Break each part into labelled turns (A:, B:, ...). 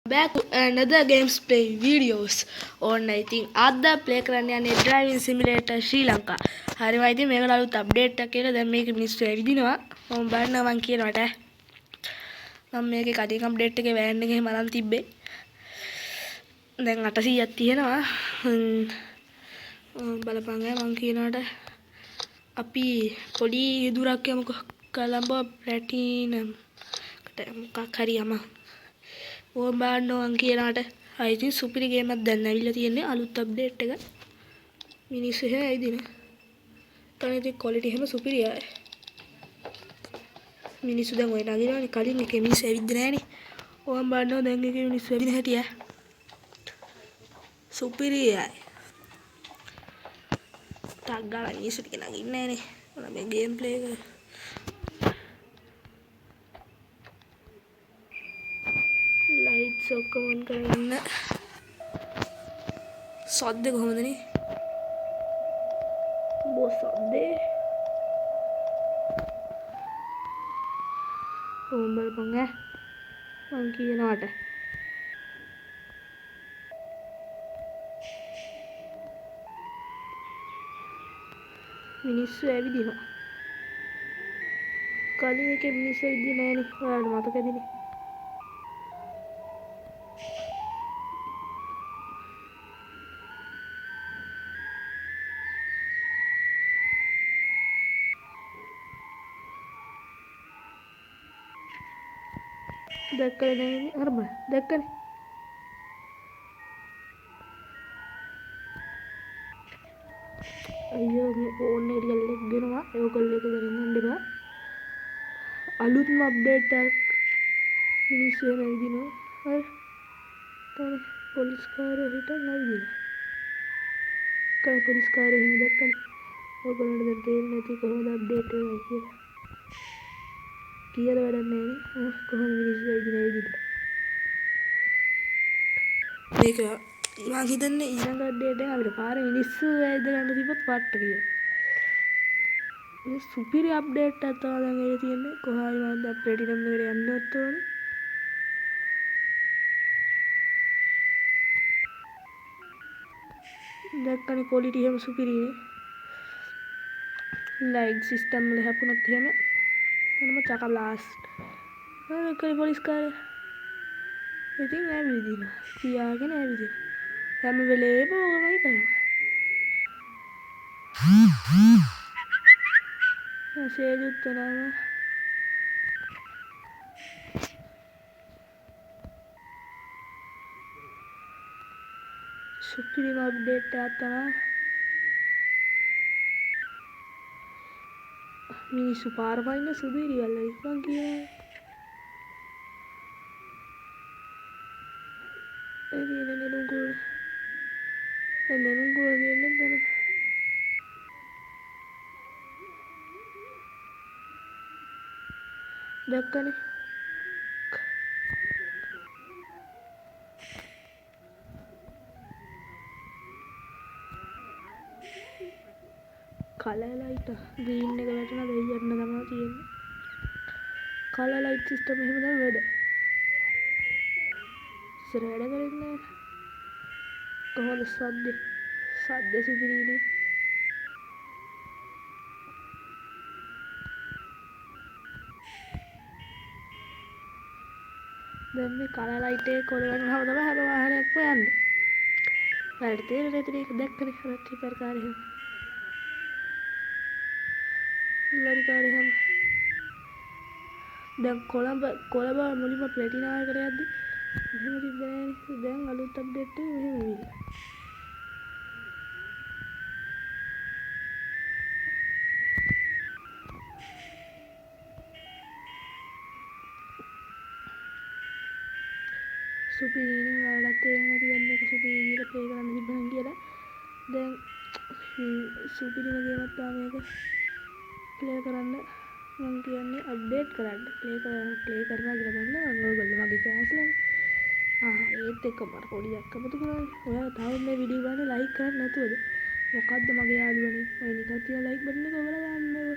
A: Back to another games play videos on I think අද play කරන්න යන්නේ driving simulator ශ්‍රී ලංකා. හරි මම ඉතින් මේකට අලුත් update එකක් කියලා දැන් මේක මිනිස්සු ඇවිදිනවා. මම බලනවා මං කියනවාට. මම මේකේ කටින් update එකේ van එකේ මරන් තිබ්බේ. දැන් 800ක් තියෙනවා. බලපං මං කියනවාට අපි පොඩි දුරක් යමුකෝ. කොළඹ platinum මොකක් හරි යමු. ඕම් බාන්නවන් කියලාට අයිතින් සුපිරි ගේමක් දැන් ඇවිල්ලා තියෙන්නේ අලුත් අප්ඩේට් එක. මිනිස්සු එහෙම ඇවිදින. කනේ ඉතින් ක්වොලිටි එහෙම සුපිරි ආයි. මිනිස්සු දැන් ඔය නගිනවනේ කලින් එකේ මිනිස්සු ඇවිද්ද නැහනේ. ඕම් බාන්නව දැන් එකේ මිනිස්සු ඇවිදින හැටි ඈ. සුපිරි ආයි. ටක් ගාලා මිනිස්සු ටික නගින්නේ නැහනේ. මොන මේ ගේම් ප්ලේ එක. लाइट्स ඔක්කොම ඔන් කරගෙන සද්ද කොහමදනේ බෝ සද්දේ ඕම් බලපං ඈ මං කියනවාට මිනිස්සු ඇවිදිනවා කලින් එකේ මිනිස්සු ඇවිදින්නේ නැහනේ ඔයාලට මතකද නේ දැක්කනේ අර බල දැක්කනේ අයියෝ මේ ෆෝන් එක ටිකක් ලෙග් වෙනවා ඒකල් එක ගන්න යන්න බෑ අලුත්ම අප්ඩේට් එකක් මිනිස්සු එහෙම ඇවිදිනවා හරි තව පොලිස් කාර්යය හිටන් ඇවිදිනවා කයි පොලිස් කාර්යය එහෙම දැක්කනේ ඔයගොල්ලන්ට දැන් තේරෙන්නේ නැති කොහොමද අප්ඩේට් වෙන්නේ කියලා කියලා වැඩක් නැහැ කොහොමද මිනිස්සු ඇවිදින්නේ මේක මං හිතන්නේ ඊළඟ අප්ඩේට් එකෙන් අපිට පාරේ මිනිස්සු ඇවිද ගන්න තිබ්බොත් පට්ට කියලා මේ සුපිරි අප්ඩේට් එකක් තමයි දැන් එන්නේ තියෙන්නේ කොහොමද මම දැන් ප්ලැටිනම් එකට යන්නත් ඕනේ දැක්කනේ ක්වොලිටි එහෙම සුපිරිනේ ලයිට් සිස්ටම් වල හැපුණොත් එහෙම මොනම චක බ්ලාස්ට් ඒකයි පොලිස් කාර්යය ඉතින් ඇවිදිනවා තියාගෙන ඇවිදිනවා හැම වෙලේම ඕකමයි කරන්නේ සේජුත් වෙනවා සුපිරිම අප්ඩේට් එකක් තමයි මිනිස්සු පාර පයින්න සුපිරි වලයි මං කියනවා එදින නෙළුම්කුල කියන්නේ බල දැක්කනේ කලර් ලයිට් ග්‍රීන් එක වැටෙනවා දෙයියන්න තමයි තියෙන්නේ කලර් ලයිට් සිස්ටම් එහෙම තමයි වැඩ ඉස්සර වැඩ කරන්නේ කොහොමද සද්ද සුපිරිනේ දැන් මේ කලර් ලයිට් එක කොල වෙනවම තමයි හැම වාහනයක්ම යන්නේ වැඩ තේරෙන්නේ නැති එක දැක්කනේ අර ටිපර් කාර් එහෙම ලොරි කාර් එහෙම දැන් කොළඹ මුලින්ම ප්ලැටිනම් එකට යද්දි එහෙම තිබ්බේ නෑනේ දැන් අලුත් අප්ඩේට් එක මෙහෙම ඇවිල්ලා සුපිරිනේ ඔයාලට තේරෙන්නේ නැති දැන් මේක සුපිරි විදියට ප්ලේ කරන්න තිබ්බනම් කියලා දැන් සුපිරිම ගේමක් තමයි මේක ප්ලේ කරන්න මම කියන්නේ අප්ඩේට් කරන්න ප්ලේ කරනවා කියලා බලන්න මම ඔයගොල්ලෝ මගේ කෑස්ලනේ ඒත් එක්ක මට පොඩි අක්කමතු කරන්නේ ඔයාලා තාම මේ වීඩියෝ බලන්නේ ලයික් කරන්නේ නැතුවද මොකද්ද මගේ යාළුවනේ ඔය නිකන් තියෙන ලයික් බටන් එක ඔයාලා දාන්නකෝ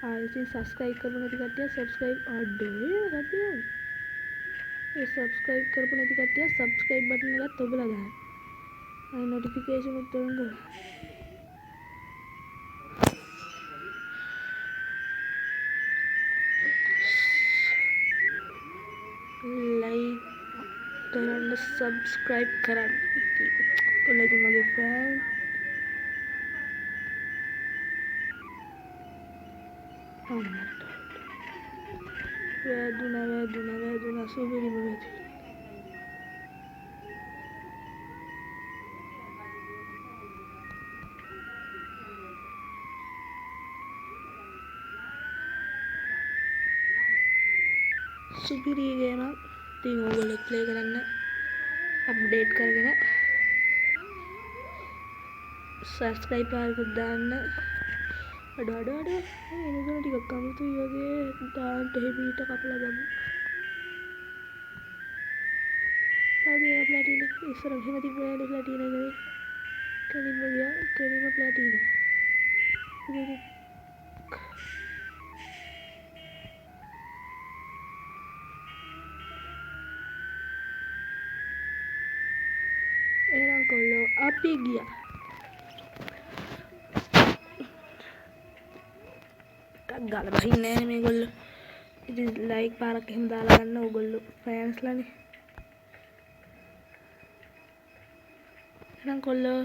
A: ආයෙත් සබ්ස්ක්‍රයිබ් කරපු නැති කට්ටිය සබ්ස්ක්‍රයිබ් අඩේ කට්ටිය ඒ සබස්ක්‍රයිබ් කරපු නැති කට්ටිය සබස්ක්‍රයිබ් බටන් එකත් ඔබලා දාන්න. අය නොටිෆිකේෂන් උත් ඔන් කරලා. ලයික් කරන්න සබස්ක්‍රයිබ් කරන්න. ඔයාලගේ මගේ ෆෑන්. අම්මට. වැදුනා සුපිරිම වැදුනා. සුපිරි ගේම ඉතින් ඕගොල්ලෝ ප්ලේ කරන්න අප්ඩේට් කරගෙන සබස්ක්‍රයිබ් ආරකුත් දාන්න. අඩ එනදන ටිකක් අමුතුයි වගේ දාන්ට හෙබීට කපලා දමු. වගේ ප්ලැටින ඉස්සර මෙහෙම තිබුණානේ ප්ලැටින එකේ. කෙලින්ම ගියා කෙලින්ම ප්ලැටින. ඉතින් එහෙනම් කොල්ලෝ අපි ගියා. ටක් ගාලා බහින්නේ නැහැ මේගොල්ලෝ. ඉතින් ලයික් පාරක් එහෙම දාලා ගන්න ඕගොල්ලෝ ෆෑන්ස්ලානේ. එහෙනම් කොල්ලෝ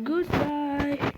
A: ගුඩ් බයි.